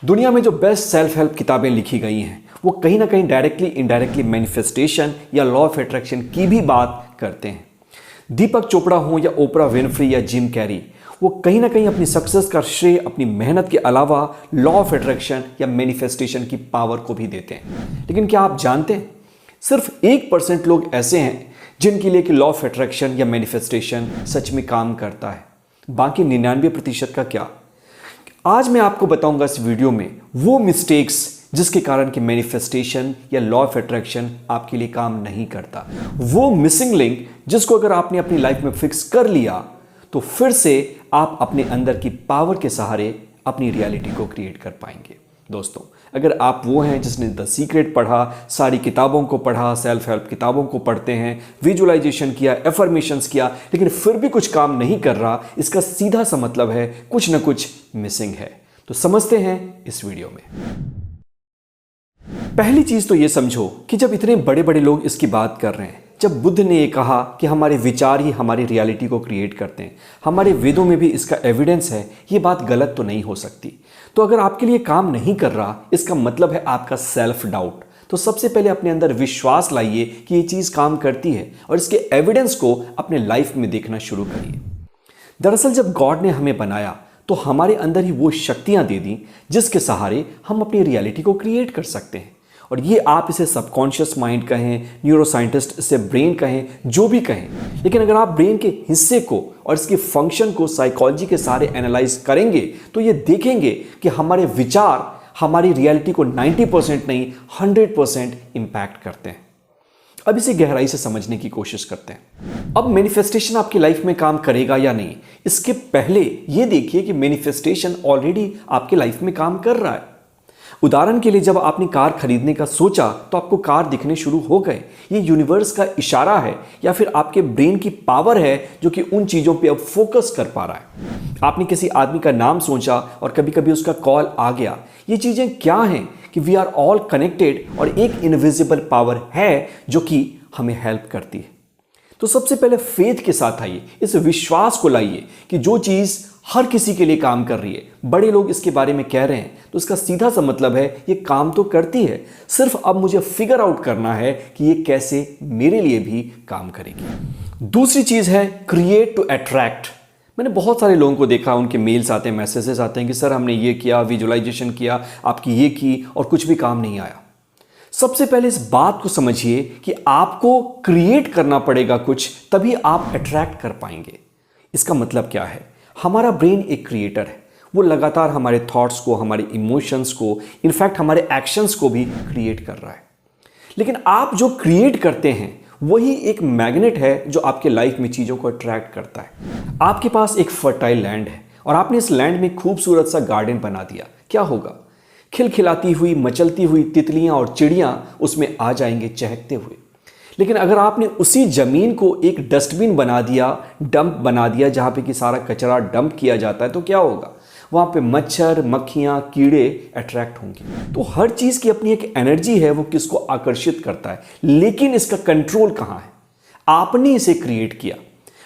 दुनिया में जो बेस्ट सेल्फ हेल्प किताबें लिखी गई हैं वो कहीं ना कहीं डायरेक्टली इनडायरेक्टली मैनिफेस्टेशन या लॉ ऑफ अट्रैक्शन की भी बात करते हैं। दीपक चोपड़ा हो या ओपरा विनफ्री या जिम कैरी, वो कहीं ना कहीं अपनी सक्सेस का श्रेय अपनी मेहनत के अलावा लॉ ऑफ अट्रैक्शन या मैनिफेस्टेशन की पावर को भी देते हैं। लेकिन क्या आप जानते हैं सिर्फ 1% लोग ऐसे हैं जिनके लिए कि लॉ ऑफ अट्रैक्शन या मैनिफेस्टेशन सच में काम करता है। बाकी 99% का क्या? आज मैं आपको बताऊंगा इस वीडियो में वो मिस्टेक्स जिसके कारण कि मैनिफेस्टेशन या लॉ ऑफ अट्रैक्शन आपके लिए काम नहीं करता, वो मिसिंग लिंक जिसको अगर आपने अपनी लाइफ में फिक्स कर लिया तो फिर से आप अपने अंदर की पावर के सहारे अपनी रियलिटी को क्रिएट कर पाएंगे। दोस्तों, अगर आप वो हैं जिसने द सीक्रेट पढ़ा, सारी किताबों को पढ़ा, सेल्फ हेल्प किताबों को पढ़ते हैं, विजुअलाइजेशन किया, एफर्मेशंस किया, लेकिन फिर भी कुछ काम नहीं कर रहा, इसका सीधा सा मतलब है कुछ ना कुछ मिसिंग है। तो समझते हैं इस वीडियो में। पहली चीज तो ये समझो कि जब इतने बड़े बड़े लोग इसकी बात कर रहे हैं, जब बुद्ध ने ये कहा कि हमारे विचार ही हमारी रियलिटी को क्रिएट करते हैं, हमारे वेदों में भी इसका एविडेंस है, ये बात गलत तो नहीं हो सकती। तो अगर आपके लिए काम नहीं कर रहा, इसका मतलब है आपका सेल्फ डाउट। तो सबसे पहले अपने अंदर विश्वास लाइए कि ये चीज काम करती है और इसके एविडेंस को अपने लाइफ में देखना शुरू करिए। दरअसल जब गॉड ने हमें बनाया तो हमारे अंदर ही वो शक्तियां दे दी जिसके सहारे हम अपनी रियलिटी को क्रिएट कर सकते हैं। और ये आप इसे सबकॉन्शियस माइंड कहें, न्यूरोसाइंटिस्ट इसे ब्रेन कहें, जो भी कहें, लेकिन अगर आप ब्रेन के हिस्से को और इसके फंक्शन को साइकोलॉजी के सहारे एनालाइज करेंगे तो ये देखेंगे कि हमारे विचार हमारी रियलिटी को 90% नहीं 100% इंपैक्ट करते हैं। अब इसे गहराई से समझने की कोशिश करते हैं। अब मैनिफेस्टेशन आपकी लाइफ में काम करेगा या नहीं, इसके पहले ये देखिए कि मैनिफेस्टेशन ऑलरेडी आपकी लाइफ में काम कर रहा है। उदाहरण के लिए जब आपने कार खरीदने का सोचा तो आपको कार दिखने शुरू हो गए। ये यूनिवर्स का इशारा है या फिर आपके ब्रेन की पावर है जो कि उन चीजों पे अब फोकस कर पा रहा है। आपने किसी आदमी का नाम सोचा और कभी कभी उसका कॉल आ गया। ये चीजें क्या हैं कि वी आर ऑल कनेक्टेड और एक इनविजिबल पावर है जो कि हमें हेल्प करती है। तो सबसे पहले फेथ के साथ आइए, इस विश्वास को लाइए कि जो चीज हर किसी के लिए काम कर रही है, बड़े लोग इसके बारे में कह रहे हैं, तो इसका सीधा सा मतलब है ये काम तो करती है, सिर्फ अब मुझे फिगर आउट करना है कि ये कैसे मेरे लिए भी काम करेगी। दूसरी चीज है क्रिएट टू अट्रैक्ट। मैंने बहुत सारे लोगों को देखा, उनके मेल्स आते हैं, मैसेजेस आते हैं कि सर हमने ये किया, विजुअलाइजेशन किया, आपकी ये की और कुछ भी काम नहीं आया। सबसे पहले इस बात को समझिए कि आपको क्रिएट करना पड़ेगा कुछ, तभी आप अट्रैक्ट कर पाएंगे। इसका मतलब क्या है? हमारा ब्रेन एक क्रिएटर है, वो लगातार हमारे थॉट्स को, हमारे इमोशंस को, इनफैक्ट हमारे एक्शंस को भी क्रिएट कर रहा है। लेकिन आप जो क्रिएट करते हैं वही एक मैग्नेट है जो आपके लाइफ में चीज़ों को अट्रैक्ट करता है। आपके पास एक फर्टाइल लैंड है और आपने इस लैंड में खूबसूरत सा गार्डन बना दिया, क्या होगा? खिलखिलाती हुई, मचलती हुई तितलियां और चिड़ियां उसमें आ जाएंगे चहकते हुए। लेकिन अगर आपने उसी जमीन को एक डस्टबिन बना दिया, डंप बना दिया, जहां पे कि सारा कचरा डंप किया जाता है, तो क्या होगा? वहां पे मच्छर, मक्खियां, कीड़े अट्रैक्ट होंगे। तो हर चीज की अपनी एक एनर्जी है, वो किसको आकर्षित करता है, लेकिन इसका कंट्रोल कहां है? आपने इसे क्रिएट किया।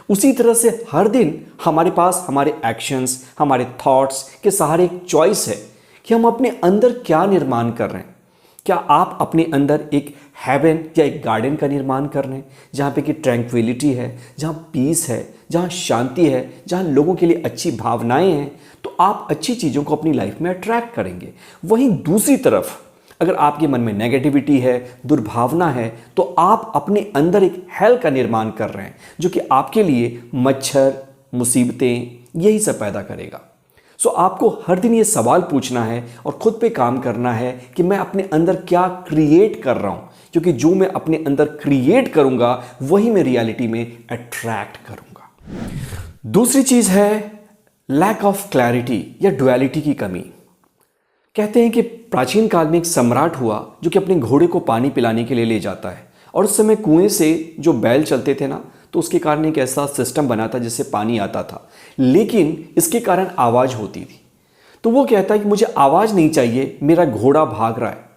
उसी तरह से हर दिन हमारे पास हमारे एक्शंस, हमारे थॉट्स के सहारे एक चॉइस है कि हम अपने अंदर क्या निर्माण कर रहे हैं। क्या आप अपने अंदर एक हेवन या एक गार्डन का निर्माण कर रहे हैं जहाँ पे कि ट्रैंक्विलिटी है, जहाँ पीस है, जहाँ शांति है, जहाँ लोगों के लिए अच्छी भावनाएं हैं, तो आप अच्छी चीज़ों को अपनी लाइफ में अट्रैक्ट करेंगे। वहीं दूसरी तरफ अगर आपके मन में नेगेटिविटी है, दुर्भावना है, तो आप अपने अंदर एक हेल का निर्माण कर रहे हैं जो कि आपके लिए मच्छर, मुसीबतें, यही सब पैदा करेगा। सो आपको हर दिन ये सवाल पूछना है और खुद पे काम करना है कि मैं अपने अंदर क्या क्रिएट कर रहा हूं, क्योंकि जो मैं अपने अंदर क्रिएट करूंगा वही मैं रियलिटी में अट्रैक्ट करूंगा। दूसरी चीज है लैक ऑफ क्लैरिटी या डुअलिटी की कमी। कहते हैं कि प्राचीन काल में एक सम्राट हुआ जो कि अपने घोड़े को पानी पिलाने के लिए ले जाता है, और उस समय कुएं से जो बैल चलते थे ना, तो उसके कारण एक ऐसा सिस्टम बना था जिससे पानी आता था, लेकिन इसके कारण आवाज होती थी। तो वो कहता है कि मुझे आवाज नहीं चाहिए, मेरा घोड़ा भाग रहा है।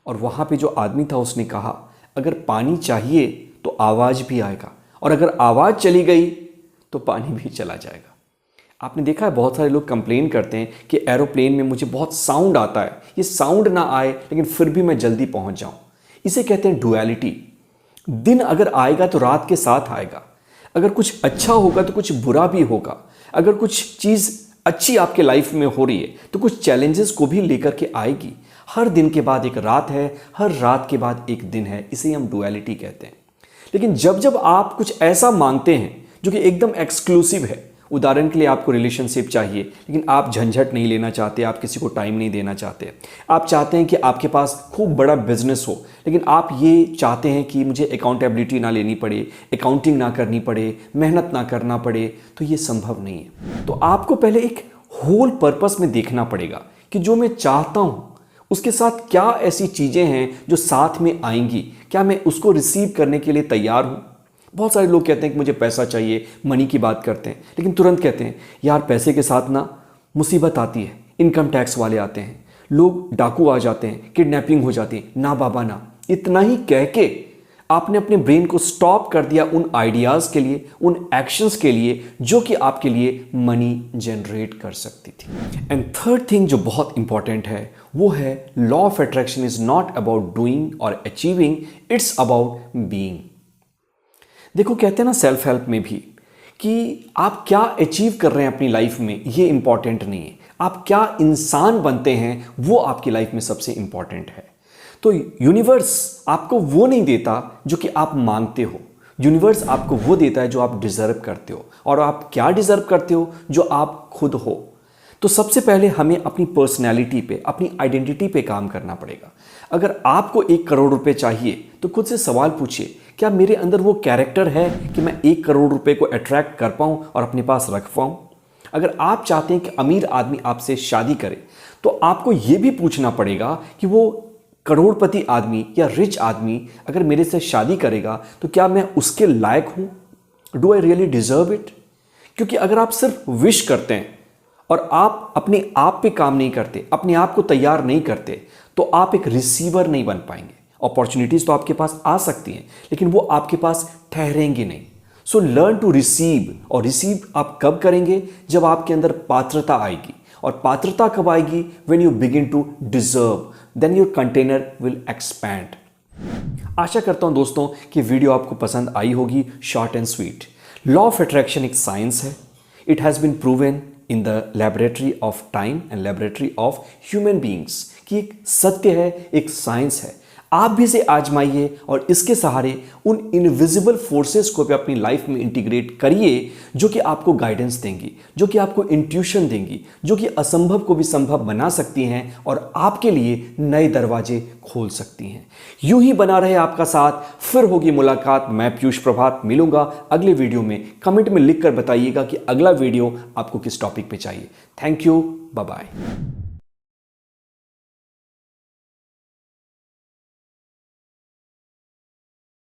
और वहां पे जो आदमी था उसने कहा अगर पानी चाहिए तो आवाज भी आएगा, और अगर आवाज चली गई तो पानी भी चला जाएगा। आपने देखा है बहुत सारे लोग कंप्लेन करते हैं कि एरोप्लेन में मुझे बहुत साउंड आता है, ये साउंड ना आए लेकिन फिर भी मैं जल्दी पहुंच जाऊं। इसे कहते हैं डुअलिटी। दिन अगर आएगा तो रात के साथ आएगा, अगर कुछ अच्छा होगा तो कुछ बुरा भी होगा, अगर कुछ चीज़ अच्छी आपके लाइफ में हो रही है तो कुछ चैलेंजेस को भी लेकर के आएगी। हर दिन के बाद एक रात है, हर रात के बाद एक दिन है, इसे हम डुअलिटी कहते हैं। लेकिन जब जब आप कुछ ऐसा मांगते हैं जो कि एकदम एक्सक्लूसिव है, उदाहरण के लिए आपको रिलेशनशिप चाहिए लेकिन आप झंझट नहीं लेना चाहते, आप किसी को टाइम नहीं देना चाहते, आप चाहते हैं कि आपके पास खूब बड़ा बिजनेस हो लेकिन आप ये चाहते हैं कि मुझे अकाउंटेबिलिटी ना लेनी पड़े, अकाउंटिंग ना करनी पड़े, मेहनत ना करना पड़े, तो ये संभव नहीं है। तो आपको पहले एक होल पर्पस में देखना पड़ेगा कि जो मैं चाहता हूँ उसके साथ क्या ऐसी चीज़ें हैं जो साथ में आएंगी, क्या मैं उसको रिसीव करने के लिए तैयार हूँ। बहुत सारे लोग कहते हैं कि मुझे पैसा चाहिए, मनी की बात करते हैं लेकिन तुरंत कहते हैं यार पैसे के साथ ना मुसीबत आती है, इनकम टैक्स वाले आते हैं, लोग डाकू आ जाते हैं, किडनैपिंग हो जाती है, ना बाबा ना। इतना ही कह के आपने अपने ब्रेन को स्टॉप कर दिया उन आइडियाज़ के लिए, उन एक्शंस के लिए जो कि आपके लिए मनी जनरेट कर सकती थी। एंड थर्ड थिंग जो बहुत इंपॉर्टेंट है वो है law of attraction is not about doing और अचीविंग, इट्स अबाउट बीइंग। देखो कहते हैं ना सेल्फ हेल्प में भी कि आप क्या अचीव कर रहे हैं अपनी लाइफ में ये इंपॉर्टेंट नहीं है, आप क्या इंसान बनते हैं वो आपकी लाइफ में सबसे इंपॉर्टेंट है। तो यूनिवर्स आपको वो नहीं देता जो कि आप मांगते हो, यूनिवर्स आपको वो देता है जो आप डिजर्व करते हो। और आप क्या डिजर्व करते हो? जो आप खुद हो। तो सबसे पहले हमें अपनी पर्सनैलिटी पे, अपनी आइडेंटिटी पे काम करना पड़ेगा। अगर आपको 1 करोड़ रुपए चाहिए तो खुद से सवाल पूछिए, क्या मेरे अंदर वो कैरेक्टर है कि मैं 1 करोड़ रुपए को अट्रैक्ट कर पाऊँ और अपने पास रख पाऊँ। अगर आप चाहते हैं कि अमीर आदमी आपसे शादी करे तो आपको ये भी पूछना पड़ेगा कि वो करोड़पति आदमी या रिच आदमी अगर मेरे से शादी करेगा तो क्या मैं उसके लायक हूँ? Do I really deserve it? क्योंकि अगर आप सिर्फ विश करते हैं और आप अपने आप पे काम नहीं करते, अपने आप को तैयार नहीं करते, तो आप एक रिसीवर नहीं बन पाएंगे। अपॉर्चुनिटीज तो आपके पास आ सकती हैं लेकिन वो आपके पास ठहरेंगी नहीं। So learn to receive. और रिसीव आप कब करेंगे? जब आपके अंदर पात्रता आएगी। और पात्रता कब आएगी? When you begin to deserve, then your container will expand. आशा करता हूं दोस्तों कि वीडियो आपको पसंद आई होगी, short and sweet. Law of attraction एक साइंस है। It has been proven in the laboratory of time and laboratory of human beings कि एक सत्य है, एक साइंस है। आप भी इसे आजमाइए और इसके सहारे उन इनविजिबल फोर्सेस को भी अपनी लाइफ में इंटीग्रेट करिए जो कि आपको गाइडेंस देंगी, जो कि आपको इंट्यूशन देंगी, जो कि असंभव को भी संभव बना सकती हैं और आपके लिए नए दरवाजे खोल सकती हैं। यूं ही बना रहे आपका साथ, फिर होगी मुलाकात। मैं पीयूष प्रभात मिलूंगा अगले वीडियो में। कमेंट में लिखकर बताइएगा कि अगला वीडियो आपको किस टॉपिक पे चाहिए। Thank you, bye bye.